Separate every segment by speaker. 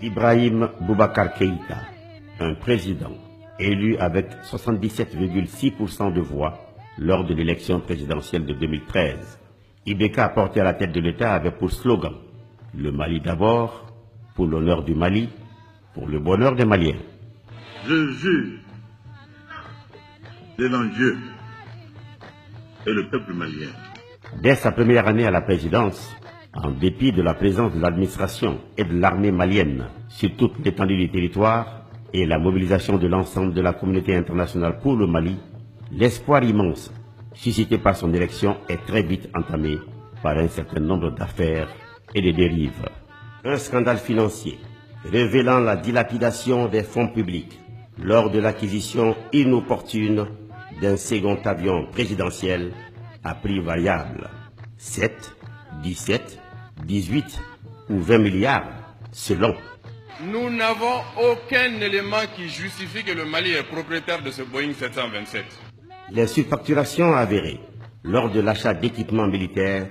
Speaker 1: Ibrahim Boubacar Keïta, un président élu avec 77,6% de voix lors de l'élection présidentielle de 2013. IBK porté à la tête de l'État avait pour slogan « Le Mali d'abord, pour l'honneur du Mali, pour le bonheur des Maliens ».
Speaker 2: Je jure devant Dieu et le peuple malien.
Speaker 1: Dès sa première année à la présidence, en dépit de la présence de l'administration et de l'armée malienne sur toute l'étendue du territoire et la mobilisation de l'ensemble de la communauté internationale pour le Mali, l'espoir immense suscité par son élection est très vite entamé par un certain nombre d'affaires et de dérives. Un scandale financier révélant la dilapidation des fonds publics lors de l'acquisition inopportune d'un second avion présidentiel à prix variable, 7, 17, 18 ou 20 milliards selon.
Speaker 3: Nous n'avons aucun élément qui justifie que le Mali est propriétaire de ce Boeing 727.
Speaker 1: Les surfacturations avérées lors de l'achat d'équipements militaires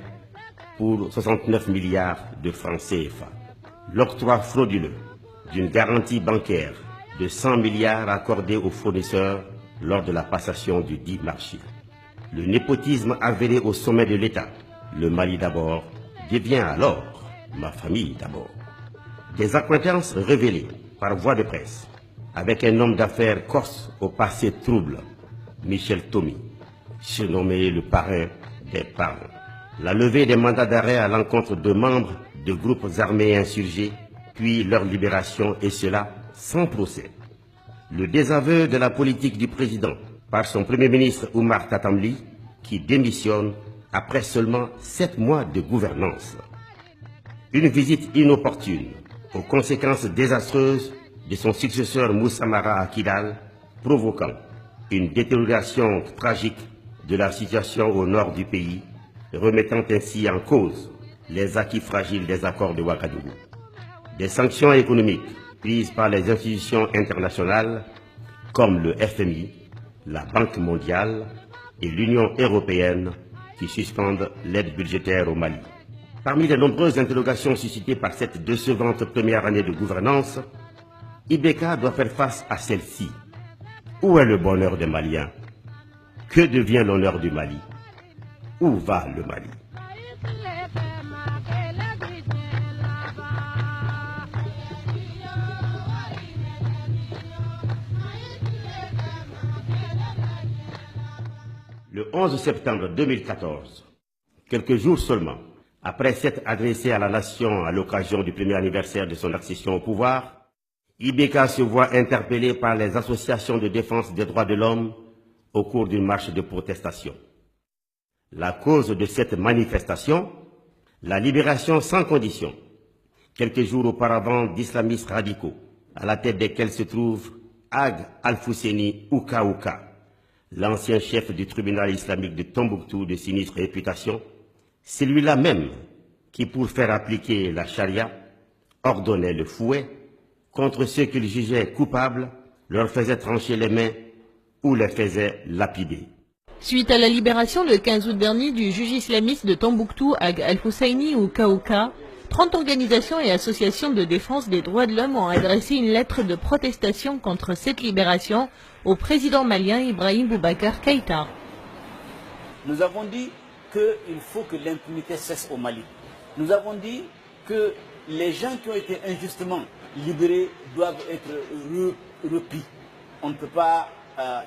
Speaker 1: pour 69 milliards de francs CFA. L'octroi frauduleux d'une garantie bancaire de 100 milliards accordée aux fournisseurs lors de la passation du dit marché. Le népotisme avéré au sommet de l'État. Le Mali d'abord devient alors ma famille d'abord. Des accointances révélées par voie de presse avec un homme d'affaires corse au passé trouble, Michel Tomi, surnommé le parrain des parrains. La levée des mandats d'arrêt à l'encontre de membres de groupes armés insurgés, puis leur libération, et cela sans procès. Le désaveu de la politique du président par son premier ministre Oumar Tatamli, qui démissionne après seulement 7 mois de gouvernance. Une visite inopportune aux conséquences désastreuses de son successeur Moussa Mara à Kidal, provoquant une détérioration tragique de la situation au nord du pays, remettant ainsi en cause les acquis fragiles des accords de Ouagadougou. Des sanctions économiques prises par les institutions internationales comme le FMI, la Banque mondiale et l'Union européenne qui suspendent l'aide budgétaire au Mali. Parmi les nombreuses interrogations suscitées par cette décevante première année de gouvernance, IBK doit faire face à celle-ci. Où est le bonheur des Maliens? Que devient l'honneur du Mali? Où va le Mali? Le 11 septembre 2014, quelques jours seulement après s'être adressé à la nation à l'occasion du premier anniversaire de son accession au pouvoir, IBK se voit interpellé par les associations de défense des droits de l'homme au cours d'une marche de protestation. La cause de cette manifestation, la libération sans condition, quelques jours auparavant d'islamistes radicaux, à la tête desquels se trouve Ag Al-Fousseni Ouka Ouka, l'ancien chef du tribunal islamique de Tombouctou de sinistre réputation, celui-là même qui, pour faire appliquer la charia, ordonnait le fouet contre ceux qu'il jugeait coupables, leur faisait trancher les mains ou les faisait lapider.
Speaker 4: Suite à la libération le 15 août dernier du juge islamiste de Tombouctou, Ag Al-Fousseni ou Kaouka, 30 organisations et associations de défense des droits de l'homme ont adressé une lettre de protestation contre cette libération au président malien Ibrahim Boubacar Keïta.
Speaker 5: Nous avons dit qu'il faut que l'impunité cesse au Mali. Nous avons dit que les gens qui ont été injustement libérés doivent être repris. On ne peut pas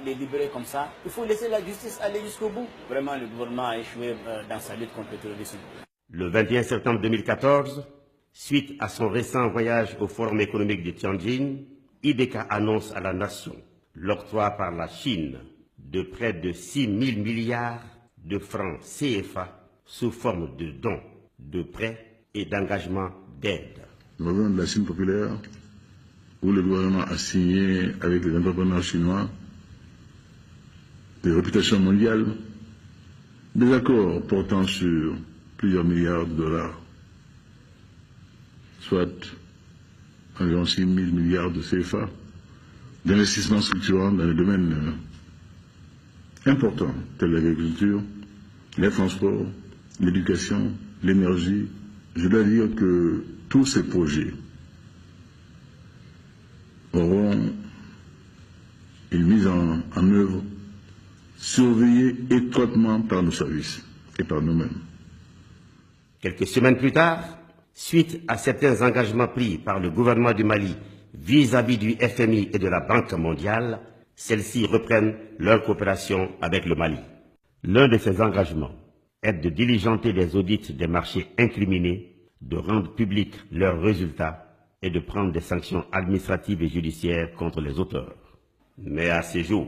Speaker 5: les libérer comme ça. Il faut laisser la justice aller jusqu'au bout. Vraiment, le gouvernement a échoué dans sa lutte contre le terrorisme.
Speaker 1: Le 21 septembre 2014, suite à son récent voyage au Forum économique de Tianjin, IBK annonce à la nation l'octroi par la Chine de près de 6 000 milliards de francs CFA sous forme de dons, de prêts et d'engagements d'aide.
Speaker 2: Nous avons de la Chine populaire où le gouvernement a signé avec les entrepreneurs chinois de réputation mondiale des accords portant sur plusieurs milliards de dollars, soit environ 6 000 milliards de CFA, d'investissements structurants dans les domaines importants tels l'agriculture, les transports, l'éducation, l'énergie. Je dois dire que tous ces projets auront une mise en œuvre surveillée étroitement par nos services et par nous-mêmes.
Speaker 1: Quelques semaines plus tard, suite à certains engagements pris par le gouvernement du Mali vis-à-vis du FMI et de la Banque mondiale, celles-ci reprennent leur coopération avec le Mali. L'un de ces engagements est de diligenter des audits des marchés incriminés, de rendre publics leurs résultats et de prendre des sanctions administratives et judiciaires contre les auteurs. Mais à ce jour,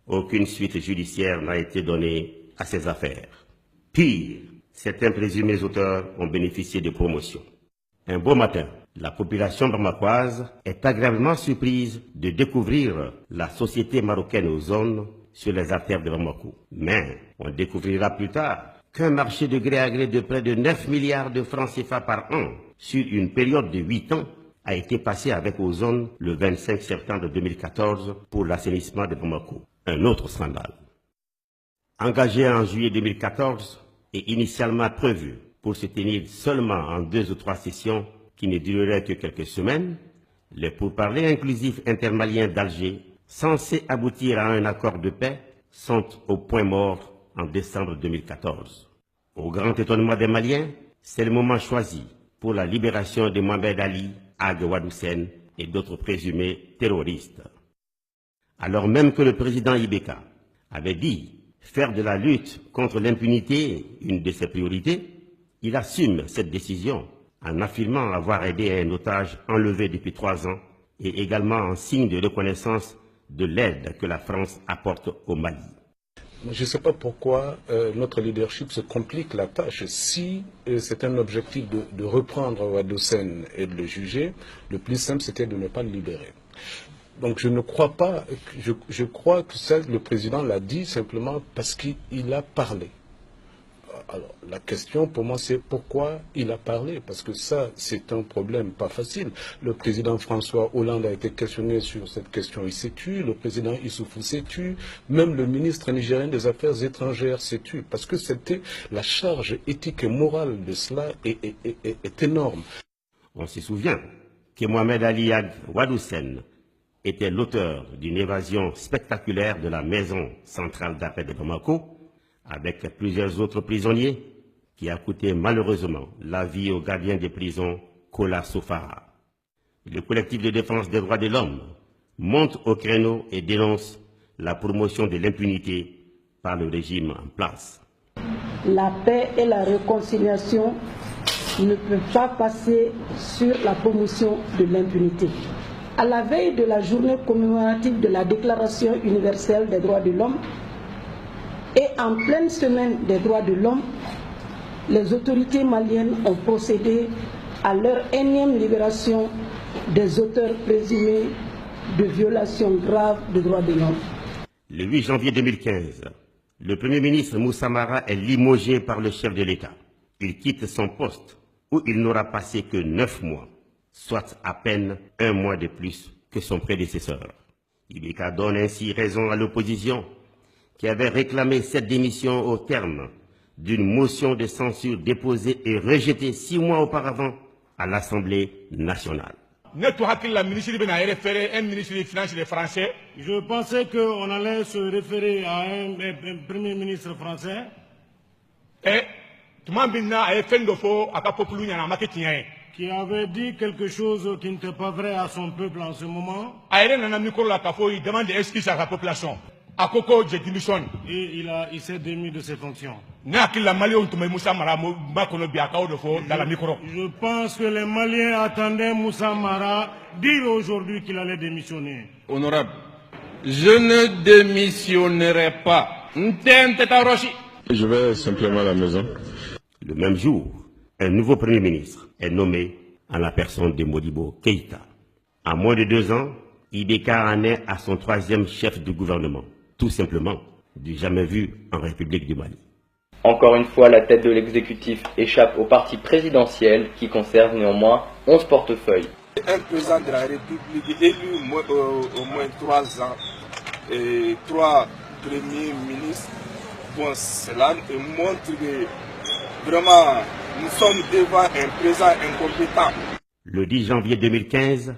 Speaker 1: aucune suite judiciaire n'a été donnée à ces affaires. Pire, certains présumés auteurs ont bénéficié de promotions. Un beau matin, la population bamakoise est agréablement surprise de découvrir la société marocaine aux zones sur les artères de Bamako. Mais on découvrira plus tard qu'un marché de gré à gré de près de 9 milliards de francs CFA par an sur une période de 8 ans a été passé avec Ozone le 25 septembre 2014 pour l'assainissement de Bamako. Un autre scandale. Engagé en juillet 2014 et initialement prévu pour se tenir seulement en 2 ou 3 sessions qui ne dureraient que quelques semaines, les pourparlers inclusifs intermaliens d'Alger, censés aboutir à un accord de paix, sont au point mort en décembre 2014. Au grand étonnement des Maliens, c'est le moment choisi pour la libération de Mohamed Ali, Ag Wadoussen et d'autres présumés terroristes. Alors même que le président Ibeka avait dit faire de la lutte contre l'impunité une de ses priorités, il assume cette décision en affirmant avoir aidé un otage enlevé depuis 3 ans et également en signe de reconnaissance de l'aide que la France apporte au Mali.
Speaker 6: Je ne sais pas pourquoi notre leadership se complique la tâche. Si c'est un objectif de reprendre Wadoussen et de le juger, le plus simple c'était de ne pas le libérer. Donc je ne crois pas, je crois que ça, le président l'a dit simplement parce qu'il a parlé. Alors la question pour moi c'est pourquoi il a parlé, parce que ça c'est un problème pas facile. Le président François Hollande a été questionné sur cette question, il s'est tué, le président Issoufou s'est tué, même le ministre nigérien des Affaires étrangères s'est tué, parce que c'était la charge éthique et morale de cela est énorme.
Speaker 1: On se souvient que Mohamed Ali Ag Wadoussen était l'auteur d'une évasion spectaculaire de la maison centrale d'appel de Bamako, avec plusieurs autres prisonniers, qui a coûté malheureusement la vie au gardien des prisons, Kola Sofara. Le collectif de défense des droits de l'homme monte au créneau et dénonce la promotion de l'impunité par le régime en place.
Speaker 7: La paix et la réconciliation ne peuvent pas passer sur la promotion de l'impunité. À la veille de la journée commémorative de la Déclaration universelle des droits de l'homme, et en pleine semaine des droits de l'homme, les autorités maliennes ont procédé à leur énième libération des auteurs présumés de violations graves des droits de l'homme.
Speaker 1: Le 8 janvier 2015, le Premier ministre Moussa Mara est limogé par le chef de l'État. Il quitte son poste où il n'aura passé que 9 mois, soit à peine 1 mois de plus que son prédécesseur. Ibeka donne ainsi raison à l'opposition qui avait réclamé cette démission au terme d'une motion de censure déposée et rejetée 6 mois auparavant à l'Assemblée nationale.
Speaker 8: Je pensais qu'on allait se référer à un Premier ministre français. Qui avait dit quelque chose qui n'était pas vrai à son peuple en ce moment.
Speaker 3: Il demande excuse à la population.
Speaker 8: Et il s'est démis de ses fonctions.
Speaker 3: Je
Speaker 8: pense que les Maliens attendaient Moussa Mara dire aujourd'hui qu'il allait démissionner.
Speaker 3: Honorable, je ne démissionnerai pas.
Speaker 2: Je vais simplement à la maison.
Speaker 1: Le même jour, un nouveau Premier ministre est nommé en la personne de Modibo Keïta. En moins de 2 ans, Ibeka en est à son 3e chef de gouvernement. Tout simplement, du jamais vu en République du Mali.
Speaker 9: Encore une fois, la tête de l'exécutif échappe au parti présidentiel qui conserve néanmoins 11 portefeuilles.
Speaker 10: Un président de la République élu au moins 3 ans et 3 premiers ministres, bon, cela montre que vraiment nous sommes devant un président incompétent.
Speaker 1: Le 10 janvier 2015,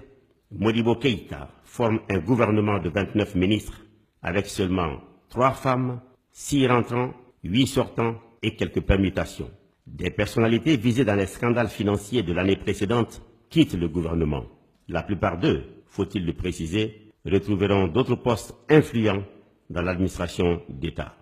Speaker 1: Modibo Keïta forme un gouvernement de 29 ministres avec seulement 3 femmes, 6 rentrants, 8 sortants et quelques permutations. Des personnalités visées dans les scandales financiers de l'année précédente quittent le gouvernement. La plupart d'eux, faut-il le préciser, retrouveront d'autres postes influents dans l'administration d'État.